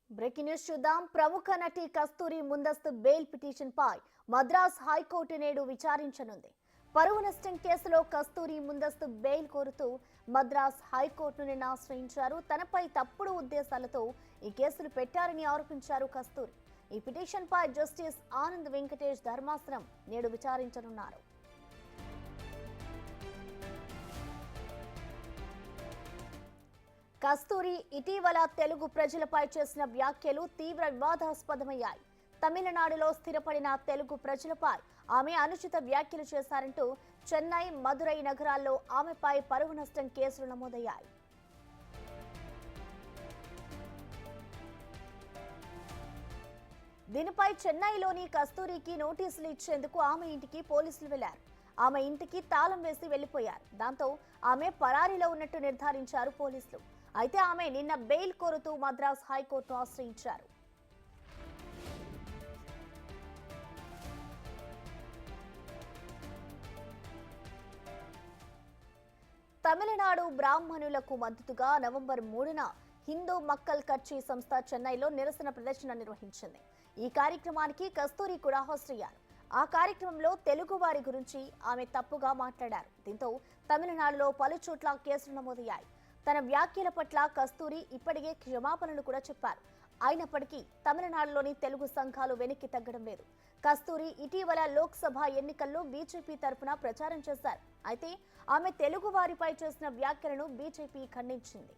Breaking news చూద్దాం. ప్రముఖ నటి కస్తూరి ముందస్తు బెయిల్ పిటిషన్ పై మద్రాస్ హైకోర్టు నేడు విచారించనుంది. పరువు నష్టం కేసులో కస్తూరి ముందస్తు బెయిల్ కోరుతూ మద్రాస్ హైకోర్టును నిన్న ఆశ్రయించారు. తనపై తప్పుడు ఉద్దేశాలతో ఈ కేసులు పెట్టారని ఆరోపించారు కస్తూరి. ఈ పిటిషన్ పై జస్టిస్ ఆనంద్ వెంకటేష్ ధర్మాసనం నేడు విచారించనున్నారు. కస్తూరి ఇటీవల తెలుగు ప్రజలపై చేసిన వ్యాఖ్యలు తీవ్ర వివాదాస్పదమయ్యాయి. తమిళనాడులో స్థిరపడిన తెలుగు ప్రజలపై ఆమె అనుచిత వ్యాఖ్యలు చేశారంటూ చెన్నై, మదురై నగరాల్లో ఆమెపై పరువు నష్టం కేసులు నమోదయ్యాయి. దీనిపై చెన్నైలోని కస్తూరికి నోటీసులు ఇచ్చేందుకు ఆమె ఇంటికి పోలీసులు వెళ్లారు. ఆమె ఇంటికి తాళం వేసి వెళ్లిపోయారు. దాంతో ఆమె పరారీలో ఉన్నట్టు నిర్ధారించారు పోలీసులు. అయితే ఆమె నిన్న బెయిల్ కోరుతూ మద్రాస్ హైకోర్టును ఆశ్రయించారు. తమిళనాడు బ్రాహ్మణులకు మద్దతుగా నవంబర్ 3న హిందూ మక్కల్ కచ్చి సంస్థ చెన్నైలో నిరసన ప్రదర్శన నిర్వహించింది. ఈ కార్యక్రమానికి కస్తూరి కూడా హాజరయ్యారు. ఆ కార్యక్రమంలో తెలుగు వారి గురించి ఆమె తప్పుగా మాట్లాడారు. దీంతో తమిళనాడులో పలు చోట్ల కేసులు నమోదయ్యాయి. తన వ్యాఖ్యల పట్ల కస్తూరి ఇప్పటికే క్షమాపణలు కూడా చెప్పారు. అయినప్పటికీ తమిళనాడులోని తెలుగు సంఘాలు వెనక్కి తగ్గడం లేదు. కస్తూరి ఇటీవల లోక్సభ ఎన్నికల్లో బీజేపీ తరఫున ప్రచారం చేశారు. అయితే ఆమె తెలుగు వారిపై చేసిన వ్యాఖ్యలను బీజేపీ ఖండించింది.